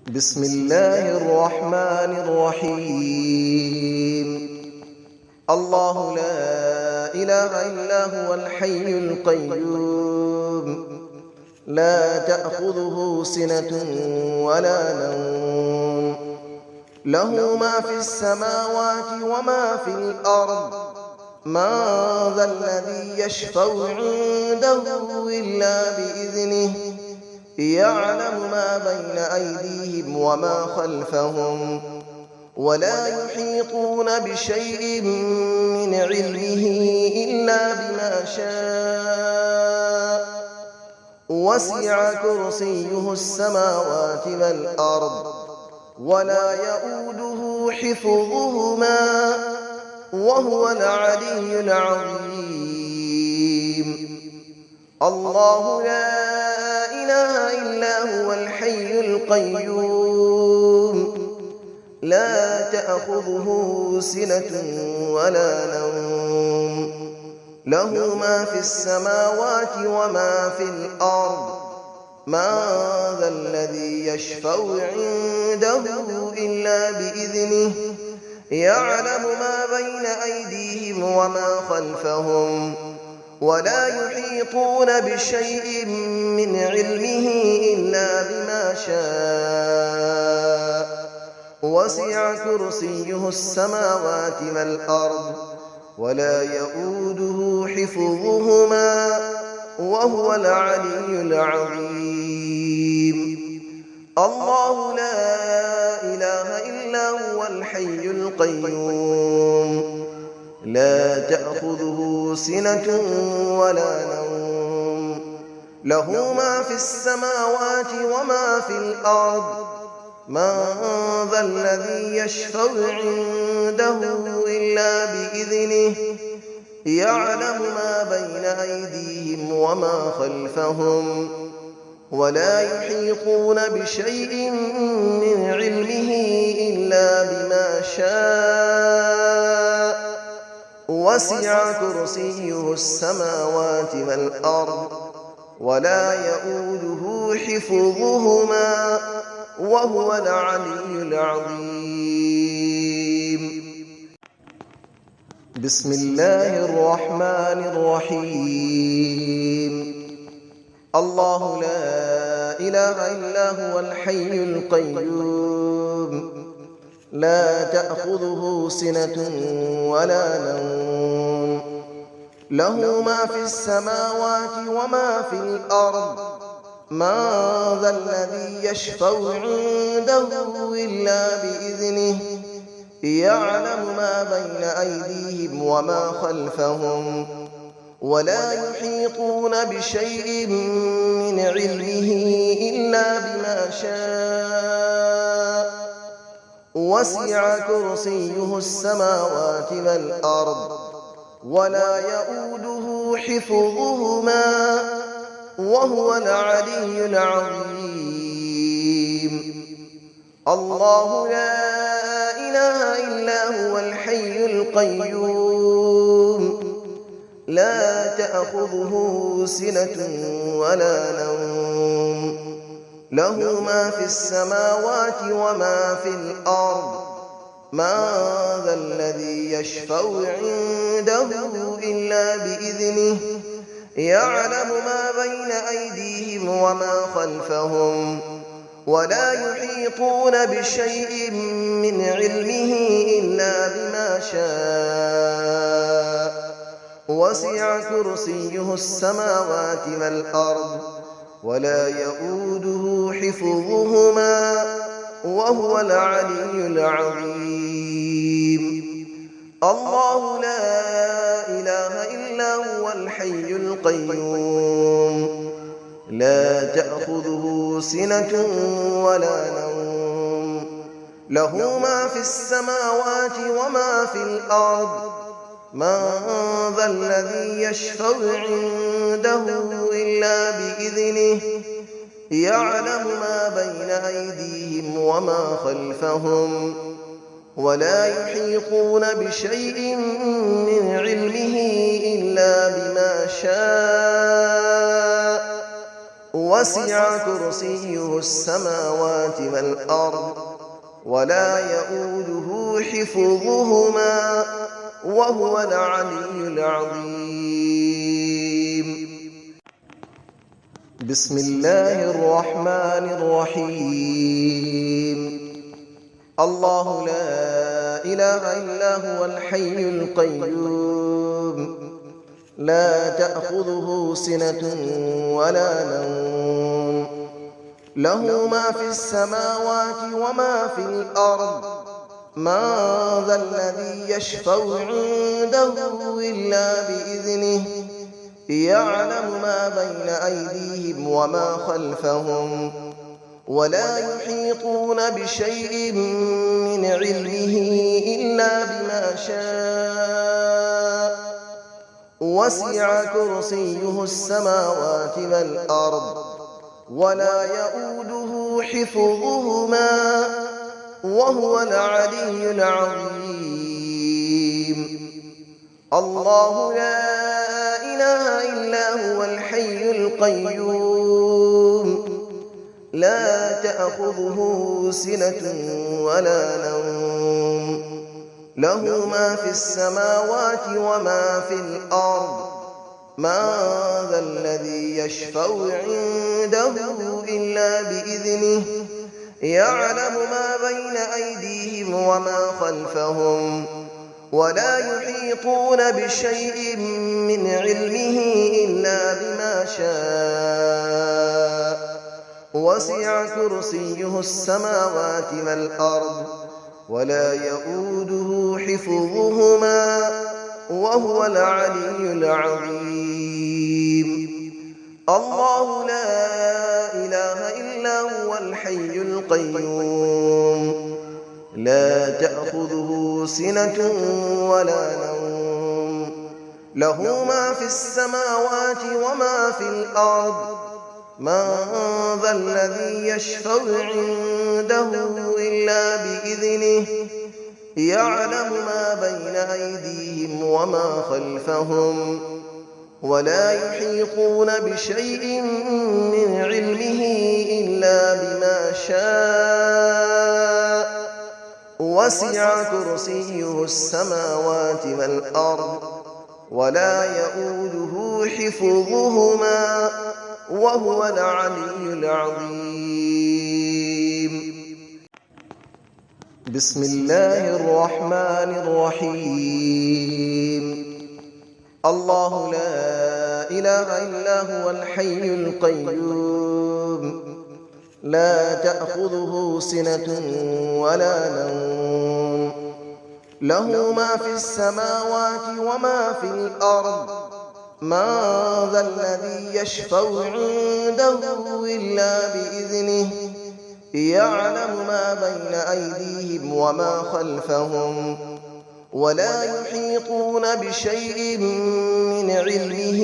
بسم الله الرحمن الرحيم. الله لا إله إلا هو الحي القيوم، لا تأخذه سنة ولا نوم، له ما في السماوات وما في الأرض. من ذا الذي يشفع عنده إلا بإذنه، يعلم ما بين أيديهم وما خلفهم، ولا يحيطون بشيء من علمه إلا بما شاء. وسع كرسيه السماوات والأرض، ولا يؤوده حفظهما، وهو العلي العظيم. الله لا إله إلا هو الحي القيوم، لا تأخذه سنة ولا نوم، له ما في السماوات وما في الأرض. من ذا الذي يشفع عنده إلا بإذنه، يعلم ما بين أيديهم وما خلفهم، ولا يحيطون بشيء من علمه إلا بما شاء. وسع كرسيه السماوات والأرض، ولا يؤوده حفظهما، وهو العلي العظيم. الله لا إله إلا هو الحي القيوم، لا تأخذه سنة ولا نوم، له ما في السماوات وما في الأرض. من ذا الذي يشفع عنده إلا بإذنه، يعلم ما بين أيديهم وما خلفهم، ولا يحيطون بشيء من علمه إلا بما شاء. وسع كرسيه السماوات والأرض، ولا يؤوده حفظهما، وهو العلي العظيم. بسم الله الرحمن الرحيم. الله لا إله إلا هو الحي القيوم، لا تأخذه سنة ولا نوم، له ما في السماوات وما في الأرض. من ذا الذي يشفع عنده إلا بإذنه، يعلم ما بين أيديهم وما خلفهم، ولا يحيطون بشيء من علمه إلا بما شاء. وسع كرسيه السماوات والأرض، ولا يؤوده حفظهما، وهو العلي العظيم. الله لا إله إلا هو الحي القيوم، لا تأخذه سنة ولا نوم، له ما في السماوات وما في الأرض. من ذا الذي يشفع عنده إلا بإذنه، يعلم ما بين أيديهم وما خلفهم، ولا يحيطون بشيء من علمه إلا بما شاء. وسع كرسيه السماوات والأرض، ولا يؤوده حفظهما، وهو العلي العظيم. الله لا إله إلا هو الحي القيوم، لا تأخذه سنة ولا نوم، له ما في السماوات وما في الأرض. من ذا الذي يشفع عنده إلا بإذنه، يعلم ما بين أيديهم وما خلفهم، ولا يحيطون بشيء من علمه إلا بما شاء. وسع كرسيه السماوات والأرض ولا يؤوده حفظهما وهو العلي العظيم. بسم الله الرحمن الرحيم. الله لا إله إلا هو الحي القيوم لا تأخذه سنة ولا نوم له ما في السماوات وما في الأرض من ذا الذي يشفع عنده إلا بإذنه يعلم ما بين أيديهم وما خلفهم ولا يحيطون بشيء من علمه إلا بما شاء وسع كرسيه السماوات والأرض ولا يؤوده حفظهما وهو العلي العظيم. الله لا إله إلا هو الحي القيوم لا تأخذه سنة ولا نوم له ما في السماوات وما في الأرض من ذا الذي يشفع عنده إلا بإذنه يعلم ما بين أيديهم وما خلفهم ولا يحيطون بشيء من علمه إلا بما شاء وسع كرسيه السماوات والأرض ولا يؤوده حفظهما وهو العلي العظيم. الله لا إله إلا هو الحي القيوم لا تأخذه سنة ولا نوم له ما في السماوات وما في الأرض من ذا الذي يشفع عنده إلا بإذنه يعلم ما بين أيديهم وما خلفهم ولا يحيطون بشيء من علمه إلا بما شاء وسع كرسيه السماوات والأرض ولا يؤوده حفظهما وهو العلي العظيم. بسم الله الرحمن الرحيم. الله لا إله إلا هو الحي القيوم لا تأخذه سنة ولا نوم له ما في السماوات وما في الأرض من ذا الذي يشفع عنده إلا بإذنه يعلم ما بين أيديهم وما خلفهم ولا يحيطون بشيء من علمه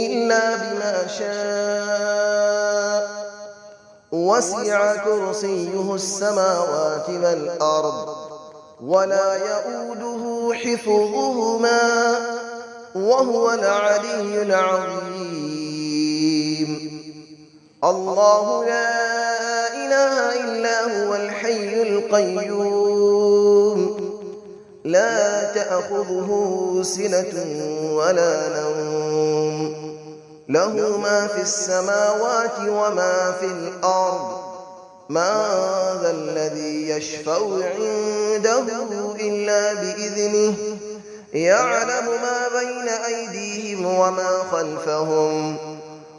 إلا بما شاء وسع كرسيه السماوات والأرض ولا يؤوده حفظهما وهو العلي العظيم. الله لا إله إلا هو الحي القيوم لا تأخذه سنة ولا نوم له ما في السماوات وما في الأرض من ذا الذي يشفع عنده إلا بإذنه يعلم ما بين أيديهم وما خلفهم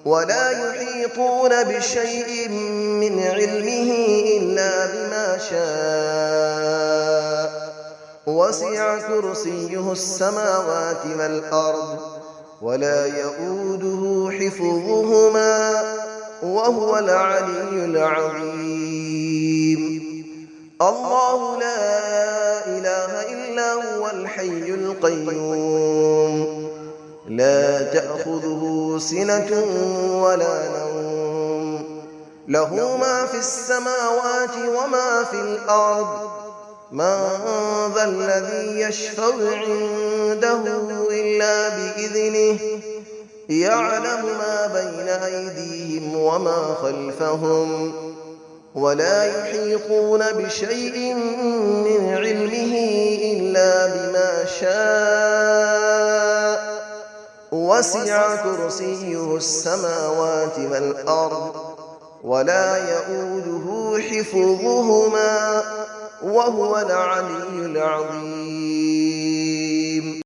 ولا يحيطون بشيء من علمه إلا بما شاء وسع كرسيه السماوات والأرض ولا يؤوده حفظهما وهو العلي العظيم. الله لا إله إلا هو الحي القيوم لا تأخذه سنة ولا نوم له ما في السماوات وما في الأرض من ذا الذي يشفع عنده إلا بإذنه يعلم ما بين أيديهم وما خلفهم ولا يحيطون بشيء من علمه إلا بما شاء وسع كرسيه السماوات والأرض ولا يئوده حفظهما وهو العلي العظيم.